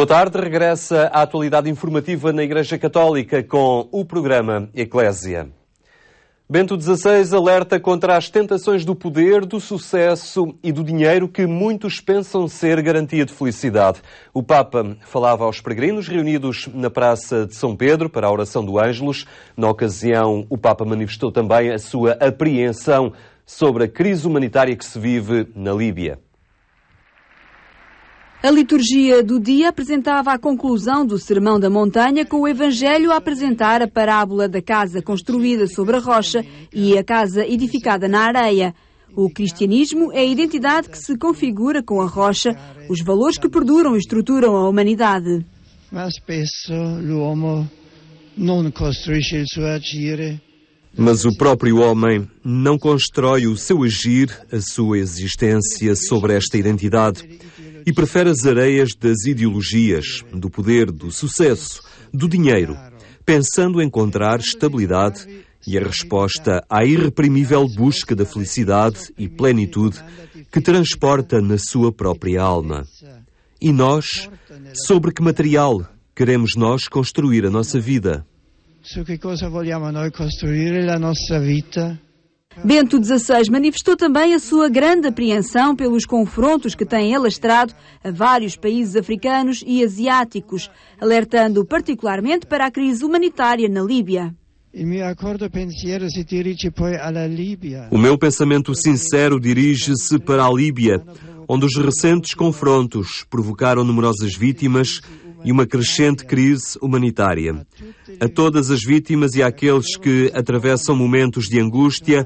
Boa tarde, regressa à atualidade informativa na Igreja Católica com o programa Eclésia. Bento XVI alerta contra as tentações do poder, do sucesso e do dinheiro que muitos pensam ser garantia de felicidade. O Papa falava aos peregrinos reunidos na Praça de São Pedro para a oração do Ângelus. Na ocasião, o Papa manifestou também a sua apreensão sobre a crise humanitária que se vive na Líbia. A liturgia do dia apresentava a conclusão do Sermão da Montanha, com o Evangelho a apresentar a parábola da casa construída sobre a rocha e a casa edificada na areia. O cristianismo é a identidade que se configura com a rocha, os valores que perduram e estruturam a humanidade. Mas spesso l'uomo non costruisce il suo agire. Mas o próprio homem não constrói o seu agir, a sua existência sobre esta identidade. E prefere as areias das ideologias, do poder, do sucesso, do dinheiro, pensando encontrar estabilidade e a resposta à irreprimível busca da felicidade e plenitude que transporta na sua própria alma. E nós, sobre que material queremos nós construir a nossa vida? Su che cosa vogliamo noi costruire la nostra vita? Bento XVI manifestou também a sua grande apreensão pelos confrontos que têm alastrado a vários países africanos e asiáticos, alertando particularmente para a crise humanitária na Líbia. O meu pensamento sincero dirige-se para a Líbia, onde os recentes confrontos provocaram numerosas vítimas e uma crescente crise humanitária. A todas as vítimas e àqueles que atravessam momentos de angústia,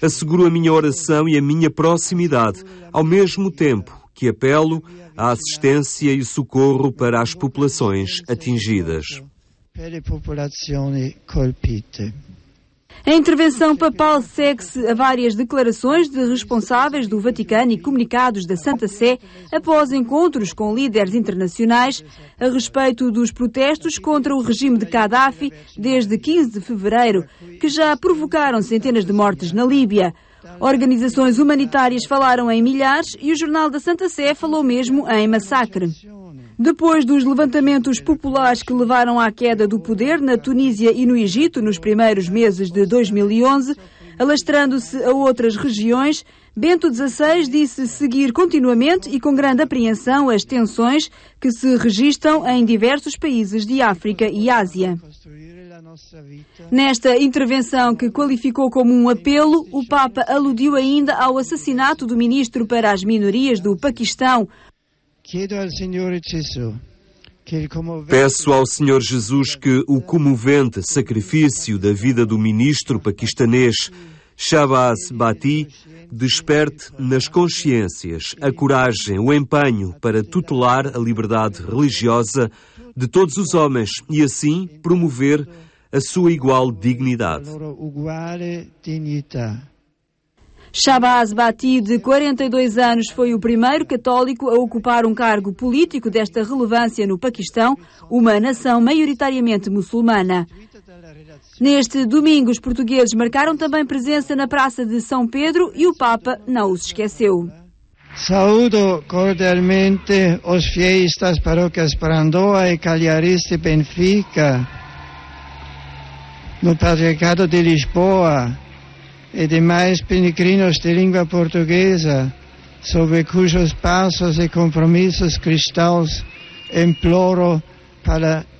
asseguro a minha oração e a minha proximidade, ao mesmo tempo que apelo à assistência e socorro para as populações atingidas. A intervenção papal segue-se a várias declarações de responsáveis do Vaticano e comunicados da Santa Sé após encontros com líderes internacionais a respeito dos protestos contra o regime de Gaddafi desde 15 de fevereiro, que já provocaram centenas de mortes na Líbia. Organizações humanitárias falaram em milhares e o Jornal da Santa Sé falou mesmo em massacre. Depois dos levantamentos populares que levaram à queda do poder na Tunísia e no Egito nos primeiros meses de 2011, alastrando-se a outras regiões, Bento XVI disse seguir continuamente e com grande apreensão as tensões que se registram em diversos países de África e Ásia. Nesta intervenção, que qualificou como um apelo, o Papa aludiu ainda ao assassinato do ministro para as minorias do Paquistão. Peço ao Senhor Jesus que o comovente sacrifício da vida do ministro paquistanês Shahbaz Bhatti desperte nas consciências a coragem, o empenho para tutelar a liberdade religiosa de todos os homens e assim promover a sua igual dignidade. Shahbaz Bhatti, de 42 anos, foi o primeiro católico a ocupar um cargo político desta relevância no Paquistão, uma nação maioritariamente muçulmana. Neste domingo, os portugueses marcaram também presença na Praça de São Pedro e o Papa não os esqueceu. Saúdo cordialmente os fiéis das paróquias Brandoa e Cagliari Benfica, no Patriarcado de Lisboa, e demais peregrinos de língua portuguesa, sobre cujos passos e compromissos cristãos imploro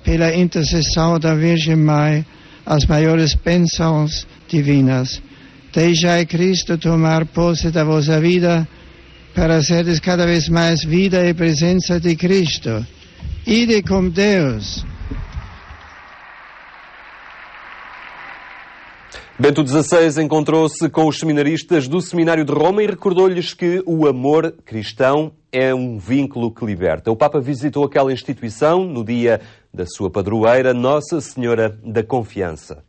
pela intercessão da Virgem Mãe as maiores bênçãos divinas. Deixai Cristo tomar posse da vossa vida, para seres cada vez mais vida e presença de Cristo. Ide com Deus. Bento XVI encontrou-se com os seminaristas do Seminário de Roma e recordou-lhes que o amor cristão é um vínculo que liberta. O Papa visitou aquela instituição no dia da sua padroeira, Nossa Senhora da Confiança.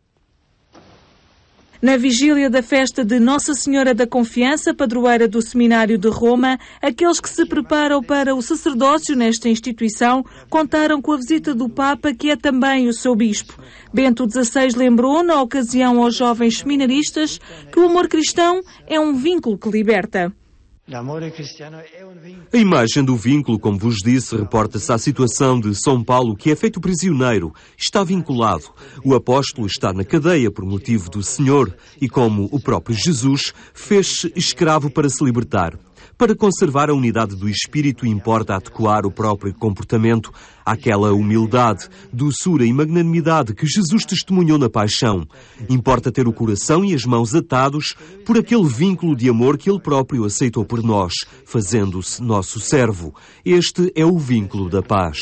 Na vigília da festa de Nossa Senhora da Confiança, padroeira do Seminário de Roma, aqueles que se preparam para o sacerdócio nesta instituição contaram com a visita do Papa, que é também o seu bispo. Bento XVI lembrou, na ocasião aos jovens seminaristas, que o amor cristão é um vínculo que liberta. A imagem do vínculo, como vos disse, reporta-se à situação de São Paulo, que é feito prisioneiro, está vinculado. O apóstolo está na cadeia por motivo do Senhor e, como o próprio Jesus, fez-se escravo para se libertar. Para conservar a unidade do espírito, importa adequar o próprio comportamento àquela humildade, doçura e magnanimidade que Jesus testemunhou na paixão. Importa ter o coração e as mãos atados por aquele vínculo de amor que Ele próprio aceitou por nós, fazendo-se nosso servo. Este é o vínculo da paz.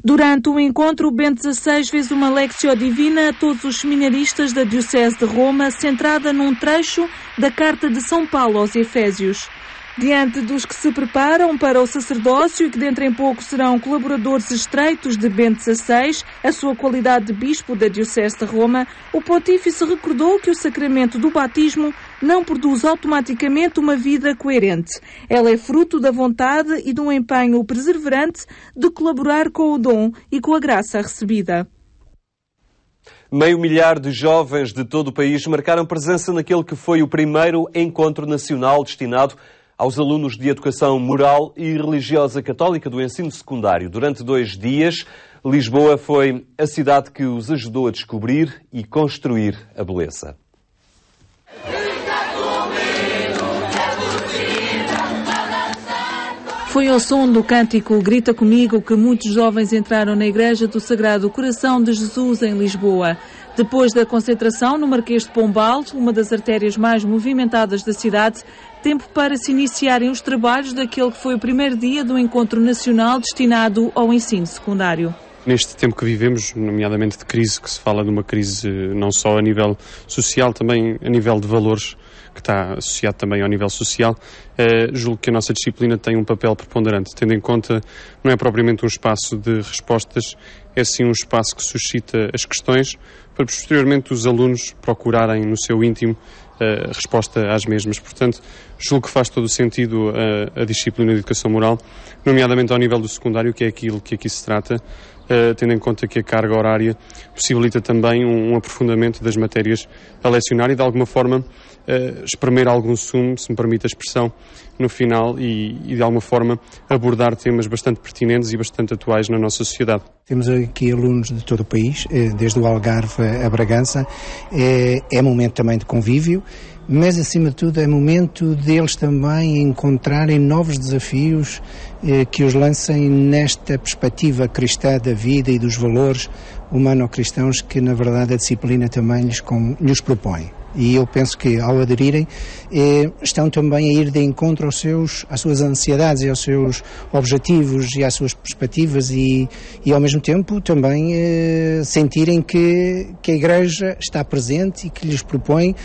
Durante o encontro, Bento XVI fez uma Lectio Divina a todos os seminaristas da Diocese de Roma, centrada num trecho da Carta de São Paulo aos Efésios. Diante dos que se preparam para o sacerdócio e que dentro em pouco serão colaboradores estreitos de Bento XVI, a sua qualidade de bispo da Diocese de Roma, o pontífice recordou que o sacramento do batismo não produz automaticamente uma vida coerente. Ela é fruto da vontade e de um empenho perseverante de colaborar com o dom e com a graça recebida. 500 mil de jovens de todo o país marcaram presença naquele que foi o primeiro encontro nacional destinado aos alunos de educação moral e religiosa católica do ensino secundário. Durante 2 dias, Lisboa foi a cidade que os ajudou a descobrir e construir a beleza. Foi ao som do cântico Grita Comigo que muitos jovens entraram na Igreja do Sagrado Coração de Jesus em Lisboa. Depois da concentração no Marquês de Pombal, uma das artérias mais movimentadas da cidade, tempo para se iniciarem os trabalhos daquele que foi o primeiro dia do encontro nacional destinado ao ensino secundário. Neste tempo que vivemos, nomeadamente de crise, que se fala de uma crise não só a nível social, também a nível de valores, que está associado também ao nível social, julgo que a nossa disciplina tem um papel preponderante, tendo em conta não é propriamente um espaço de respostas, é sim um espaço que suscita as questões, para posteriormente os alunos procurarem no seu íntimo a resposta às mesmas. Portanto, julgo que faz todo o sentido a disciplina de educação moral, nomeadamente ao nível do secundário, que é aquilo que aqui se trata, tendo em conta que a carga horária possibilita também um aprofundamento das matérias a lecionar e, de alguma forma, espremer algum sumo, se me permite a expressão, no final e de alguma forma abordar temas bastante pertinentes e bastante atuais na nossa sociedade. Temos aqui alunos de todo o país, desde o Algarve a Bragança. É momento também de convívio, mas acima de tudo é momento deles também encontrarem novos desafios que os lancem nesta perspectiva cristã da vida e dos valores humano-cristãos que na verdade a disciplina também lhes propõe. E eu penso que ao aderirem estão também a ir de encontro às suas ansiedades e aos seus objetivos e às suas perspectivas e ao mesmo tempo também sentirem que a Igreja está presente e que lhes propõe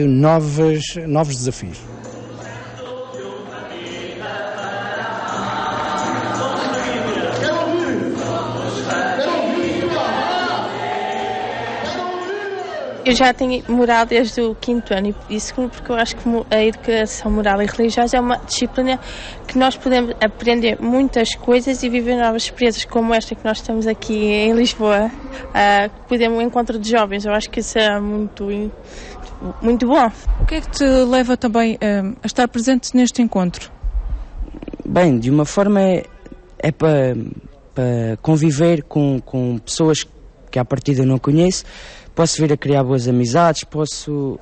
novos desafios. Eu já tenho moral desde o 5º ano e segundo porque eu acho que a educação moral e religiosa é uma disciplina que nós podemos aprender muitas coisas e viver novas experiências como esta que nós estamos aqui em Lisboa, podemos um encontro de jovens. Eu acho que isso é muito bom. O que é que te leva também a estar presente neste encontro? Bem, de uma forma é para conviver com pessoas que à partida não conheço. Posso vir a criar boas amizades, posso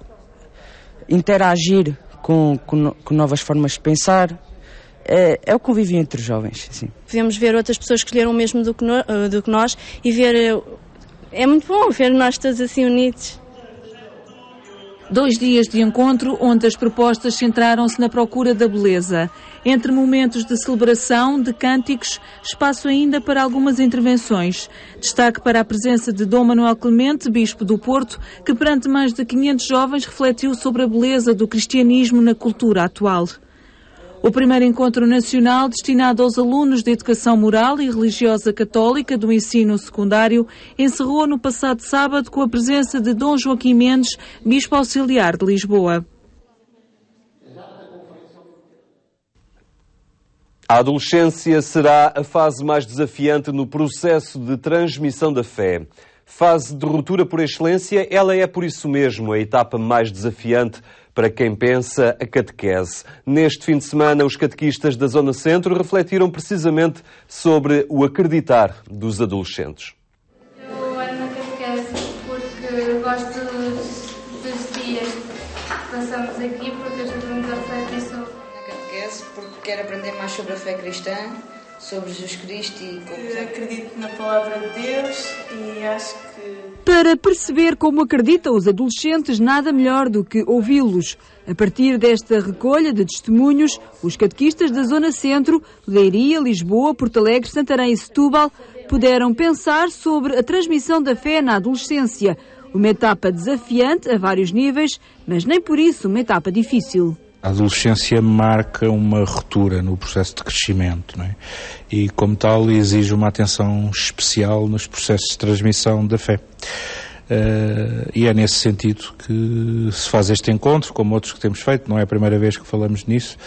interagir com novas formas de pensar. É o convívio entre os jovens. Sim. Podemos ver outras pessoas que escolheram o mesmo do que nós e ver... É muito bom ver nós todos assim unidos. 2 dias de encontro onde as propostas centraram-se na procura da beleza. Entre momentos de celebração, de cânticos, espaço ainda para algumas intervenções. Destaque para a presença de Dom Manuel Clemente, bispo do Porto, que perante mais de 500 jovens refletiu sobre a beleza do cristianismo na cultura atual. O primeiro encontro nacional destinado aos alunos de educação moral e religiosa católica do ensino secundário encerrou no passado sábado com a presença de Dom Joaquim Mendes, bispo auxiliar de Lisboa. A adolescência será a fase mais desafiante no processo de transmissão da fé. Fase de ruptura por excelência, ela é por isso mesmo a etapa mais desafiante para quem pensa a catequese. Neste fim de semana, os catequistas da Zona Centro refletiram precisamente sobre o acreditar dos adolescentes. Eu ando na catequese porque gosto dos dias que passamos aqui, porque eu estou muito a refletir sobre na catequese porque quero aprender mais sobre a fé cristã, sobre Jesus Cristo e como... Acredito na palavra de Deus e acho que... Para perceber como acreditam os adolescentes, nada melhor do que ouvi-los. A partir desta recolha de testemunhos, os catequistas da Zona Centro, Leiria, Lisboa, Porto Alegre, Santarém e Setúbal puderam pensar sobre a transmissão da fé na adolescência. Uma etapa desafiante a vários níveis, mas nem por isso uma etapa difícil. A adolescência marca uma ruptura no processo de crescimento, não é? E, como tal, exige uma atenção especial nos processos de transmissão da fé. E é nesse sentido que se faz este encontro, como outros que temos feito, não é a primeira vez que falamos nisso,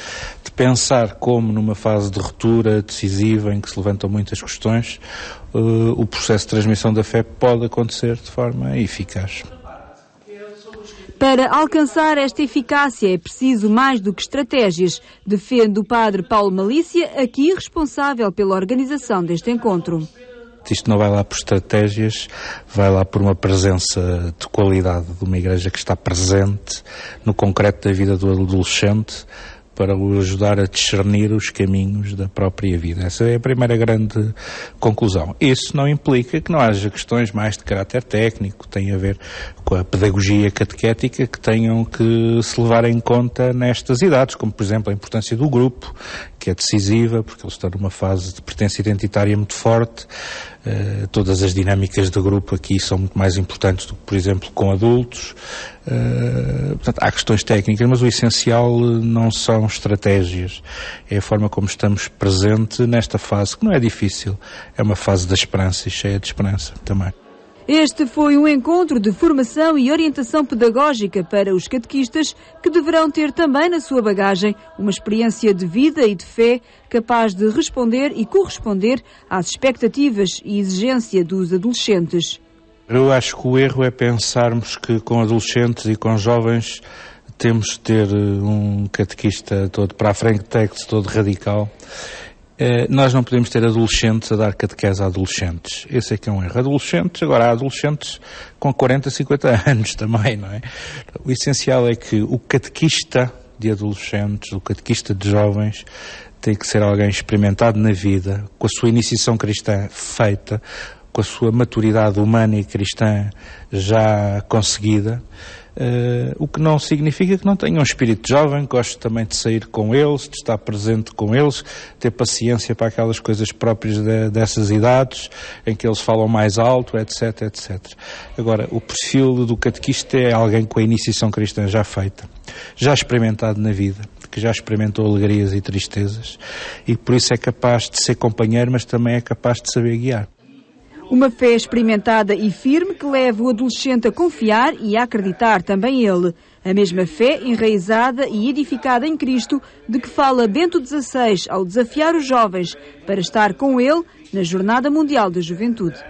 de pensar como numa fase de ruptura decisiva em que se levantam muitas questões, o processo de transmissão da fé pode acontecer de forma eficaz. Para alcançar esta eficácia é preciso mais do que estratégias, defende o padre Paulo Malícia, aqui responsável pela organização deste encontro. Isto não vai lá por estratégias, vai lá por uma presença de qualidade de uma igreja que está presente no concreto da vida do adolescente, para o ajudar a discernir os caminhos da própria vida. Essa é a primeira grande conclusão. Isso não implica que não haja questões mais de caráter técnico, tem a ver com a pedagogia catequética que tenham que se levar em conta nestas idades, como por exemplo a importância do grupo, que é decisiva, porque eles estão numa fase de pertença identitária muito forte. Todas as dinâmicas de grupo aqui são muito mais importantes do que, por exemplo, com adultos. Portanto, há questões técnicas, mas o essencial não são estratégias. É a forma como estamos presentes nesta fase, que não é difícil. É uma fase da esperança e cheia de esperança também. Este foi um encontro de formação e orientação pedagógica para os catequistas, que deverão ter também na sua bagagem uma experiência de vida e de fé capaz de responder e corresponder às expectativas e exigência dos adolescentes. Eu acho que o erro é pensarmos que com adolescentes e com jovens temos de ter um catequista todo para a frente, todo radical. Nós não podemos ter adolescentes a dar catequese a adolescentes. Esse é que é um erro. Agora há adolescentes com 40, 50 anos também, não é? O essencial é que o catequista de adolescentes, o catequista de jovens, tem que ser alguém experimentado na vida, com a sua iniciação cristã feita, com a sua maturidade humana e cristã já conseguida, o que não significa que não tenha um espírito jovem. Gosto também de sair com eles, de estar presente com eles, ter paciência para aquelas coisas próprias dessas idades, em que eles falam mais alto, etc, etc. Agora, o perfil do catequista é alguém com a iniciação cristã já feita, já experimentado na vida, que já experimentou alegrias e tristezas, e por isso é capaz de ser companheiro, mas também é capaz de saber guiar. Uma fé experimentada e firme que leva o adolescente a confiar e a acreditar também ele. A mesma fé enraizada e edificada em Cristo de que fala Bento XVI ao desafiar os jovens para estar com ele na Jornada Mundial da Juventude.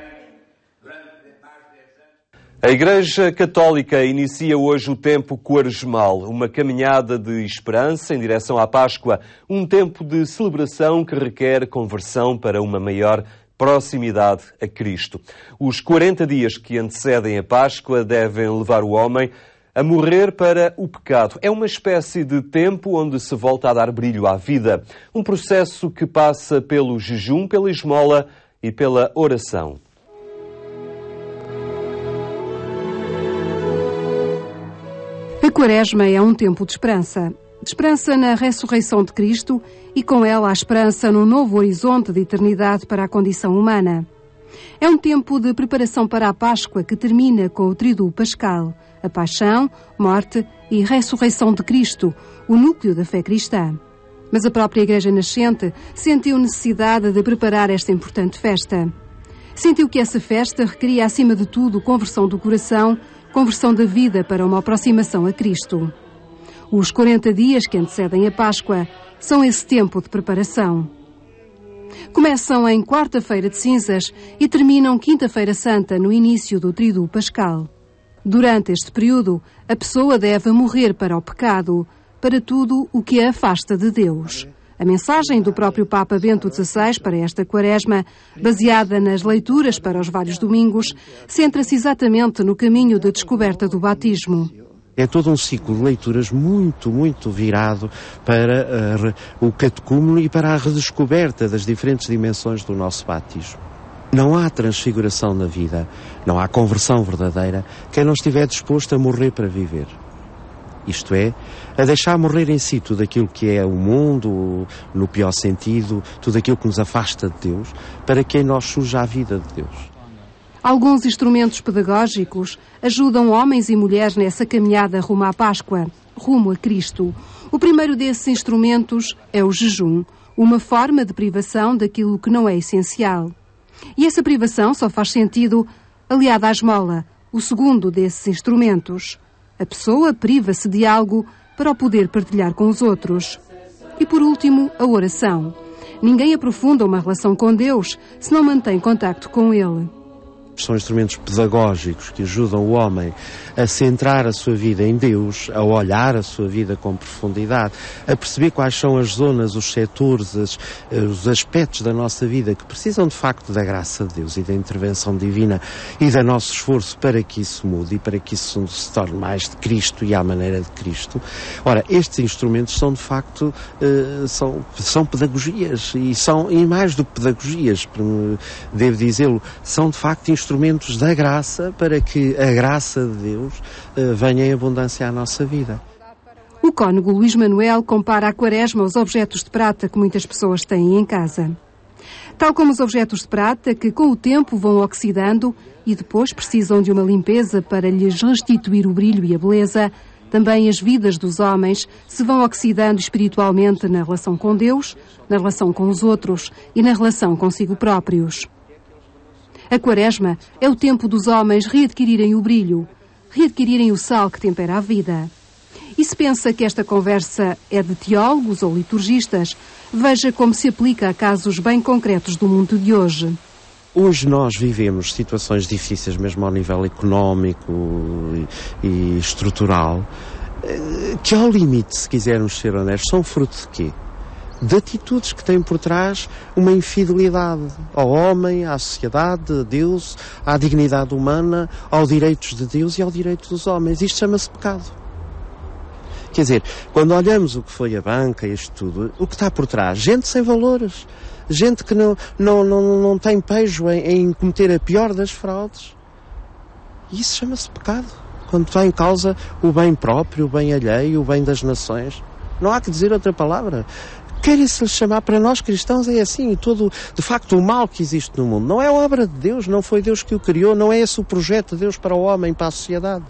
A Igreja Católica inicia hoje o tempo quaresmal, uma caminhada de esperança em direção à Páscoa, um tempo de celebração que requer conversão para uma maior proximidade a Cristo. Os 40 dias que antecedem a Páscoa devem levar o homem a morrer para o pecado. É uma espécie de tempo onde se volta a dar brilho à vida. Um processo que passa pelo jejum, pela esmola e pela oração. A Quaresma é um tempo de esperança. De esperança na ressurreição de Cristo e com ela a esperança num novo horizonte de eternidade para a condição humana. É um tempo de preparação para a Páscoa que termina com o tríduo pascal, a paixão, morte e ressurreição de Cristo, o núcleo da fé cristã. Mas a própria Igreja nascente sentiu necessidade de preparar esta importante festa. Sentiu que essa festa requeria, acima de tudo, conversão do coração, conversão da vida para uma aproximação a Cristo. Os 40 dias que antecedem a Páscoa são esse tempo de preparação. Começam em quarta-feira de cinzas e terminam quinta-feira santa, no início do tríduo pascal. Durante este período, a pessoa deve morrer para o pecado, para tudo o que a afasta de Deus. A mensagem do próprio Papa Bento XVI para esta quaresma, baseada nas leituras para os vários domingos, centra-se exatamente no caminho de descoberta do batismo. É todo um ciclo de leituras muito virado para o catecúmeno e para a redescoberta das diferentes dimensões do nosso batismo. Não há transfiguração na vida, não há conversão verdadeira, quem não estiver disposto a morrer para viver. Isto é, a deixar morrer em si tudo aquilo que é o mundo, no pior sentido, tudo aquilo que nos afasta de Deus, para que em nós surja a vida de Deus. Alguns instrumentos pedagógicos ajudam homens e mulheres nessa caminhada rumo à Páscoa, rumo a Cristo. O primeiro desses instrumentos é o jejum, uma forma de privação daquilo que não é essencial. E essa privação só faz sentido aliada à esmola, o segundo desses instrumentos. A pessoa priva-se de algo para o poder partilhar com os outros. E por último, a oração. Ninguém aprofunda uma relação com Deus se não mantém contacto com Ele. São instrumentos pedagógicos que ajudam o homem a centrar a sua vida em Deus, a olhar a sua vida com profundidade, a perceber quais são as zonas, os setores, os aspectos da nossa vida que precisam de facto da graça de Deus e da intervenção divina e do nosso esforço para que isso mude e para que isso se torne mais de Cristo e à maneira de Cristo. Ora, estes instrumentos são de facto são pedagogias e mais do que pedagogias, devo dizê-lo, são de facto instrumentos da graça para que a graça de Deus venha em abundância à nossa vida. O cônego Luís Manuel compara a quaresma aos objetos de prata que muitas pessoas têm em casa. Tal como os objetos de prata que com o tempo vão oxidando e depois precisam de uma limpeza para lhes restituir o brilho e a beleza, também as vidas dos homens se vão oxidando espiritualmente na relação com Deus, na relação com os outros e na relação consigo próprios. A quaresma é o tempo dos homens readquirirem o brilho, readquirirem o sal que tempera a vida. E se pensa que esta conversa é de teólogos ou liturgistas, veja como se aplica a casos bem concretos do mundo de hoje. Hoje nós vivemos situações difíceis, mesmo ao nível económico e estrutural, que ao limite, se quisermos ser honestos, são fruto de quê? De atitudes que têm por trás uma infidelidade ao homem, à sociedade, a Deus, à dignidade humana, aos direitos de Deus e ao direito dos homens. Isto chama-se pecado. Quer dizer, quando olhamos o que foi a banca, isto tudo, o que está por trás? Gente sem valores, gente que não tem pejo em cometer a pior das fraudes. E isso chama-se pecado. Quando está em causa o bem próprio, o bem alheio, o bem das nações. Não há que dizer outra palavra. Querem-se lhe chamar, para nós cristãos é assim, e todo, de facto, o mal que existe no mundo. Não é obra de Deus, não foi Deus que o criou, não é esse o projeto de Deus para o homem, para a sociedade.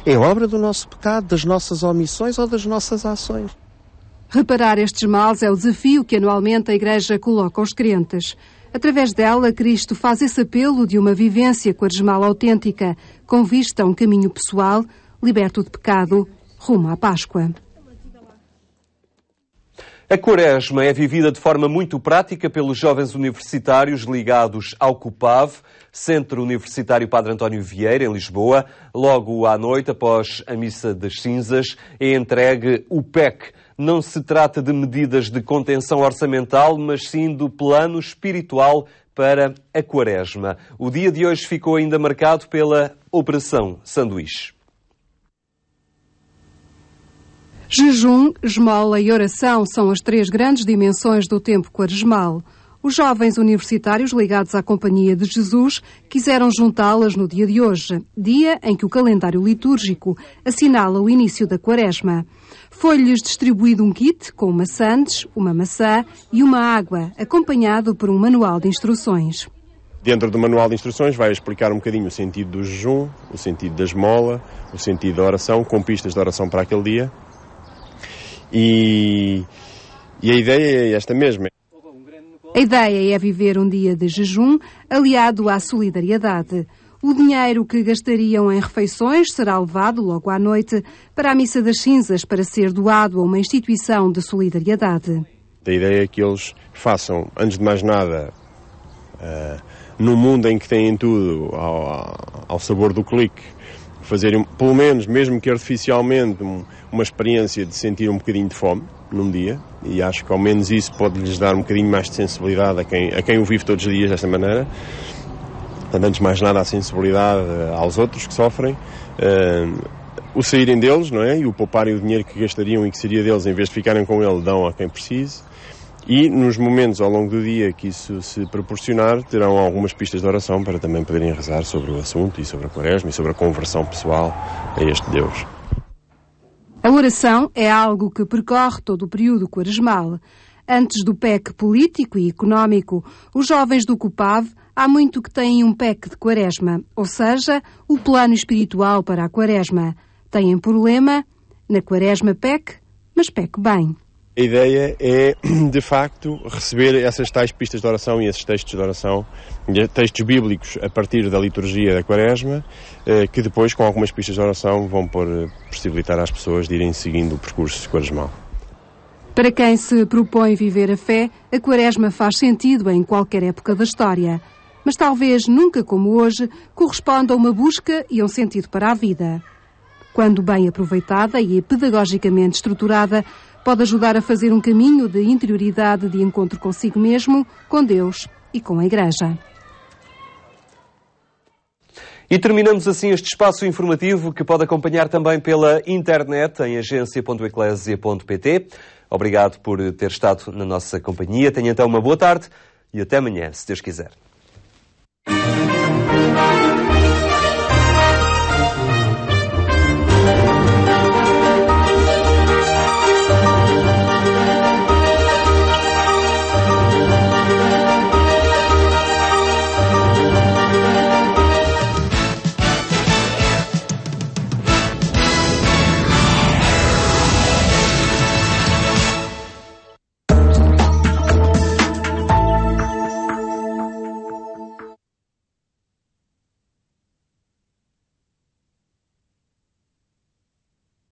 É obra do nosso pecado, das nossas omissões ou das nossas ações. Reparar estes males é o desafio que anualmente a Igreja coloca aos crentes. Através dela, Cristo faz esse apelo de uma vivência quaresmal autêntica, com vista a um caminho pessoal, liberto de pecado, rumo à Páscoa. A Quaresma é vivida de forma muito prática pelos jovens universitários ligados ao CUPAV, Centro Universitário Padre António Vieira, em Lisboa. Logo à noite, após a Missa das Cinzas, é entregue o PEC. Não se trata de medidas de contenção orçamental, mas sim do plano espiritual para a Quaresma. O dia de hoje ficou ainda marcado pela Operação Sanduíche. Jejum, esmola e oração são as três grandes dimensões do tempo quaresmal. Os jovens universitários ligados à Companhia de Jesus quiseram juntá-las no dia de hoje, dia em que o calendário litúrgico assinala o início da Quaresma. Foi-lhes distribuído um kit com uma sandes, uma maçã e uma água, acompanhado por um manual de instruções. Dentro do manual de instruções vai explicar um bocadinho o sentido do jejum, o sentido da esmola, o sentido da oração, com pistas de oração para aquele dia. E a ideia é esta mesma. A ideia é viver um dia de jejum aliado à solidariedade. O dinheiro que gastariam em refeições será levado logo à noite para a Missa das Cinzas para ser doado a uma instituição de solidariedade. Da ideia que eles façam, antes de mais nada, num mundo em que têm tudo ao sabor do clique, fazerem, pelo menos, mesmo que artificialmente, uma experiência de sentir um bocadinho de fome num dia, e acho que ao menos isso pode-lhes dar um bocadinho mais de sensibilidade a quem o vive todos os dias desta maneira. Portanto, antes de mais nada, a sensibilidade aos outros que sofrem, o saírem deles, não é? E o pouparem o dinheiro que gastariam e que seria deles, em vez de ficarem com ele, dão a quem precise. E nos momentos ao longo do dia que isso se proporcionar, terão algumas pistas de oração para também poderem rezar sobre o assunto e sobre a Quaresma e sobre a conversão pessoal a este Deus. A oração é algo que percorre todo o período quaresmal. Antes do PEC político e económico, os jovens do COPAV há muito que têm um PEC de Quaresma, ou seja, o plano espiritual para a Quaresma. Têm por lema, na Quaresma PEC, mas PEC bem. A ideia é, de facto, receber essas tais pistas de oração e esses textos de oração, textos bíblicos a partir da liturgia da Quaresma, que depois, com algumas pistas de oração, vão possibilitar às pessoas de irem seguindo o percurso quaresmal. Para quem se propõe viver a fé, a Quaresma faz sentido em qualquer época da história. Mas talvez nunca como hoje corresponda a uma busca e a um sentido para a vida. Quando bem aproveitada e pedagogicamente estruturada, pode ajudar a fazer um caminho de interioridade de encontro consigo mesmo, com Deus e com a Igreja. E terminamos assim este espaço informativo que pode acompanhar também pela internet em agência.eclesia.pt. Obrigado por ter estado na nossa companhia. Tenha então uma boa tarde e até amanhã, se Deus quiser.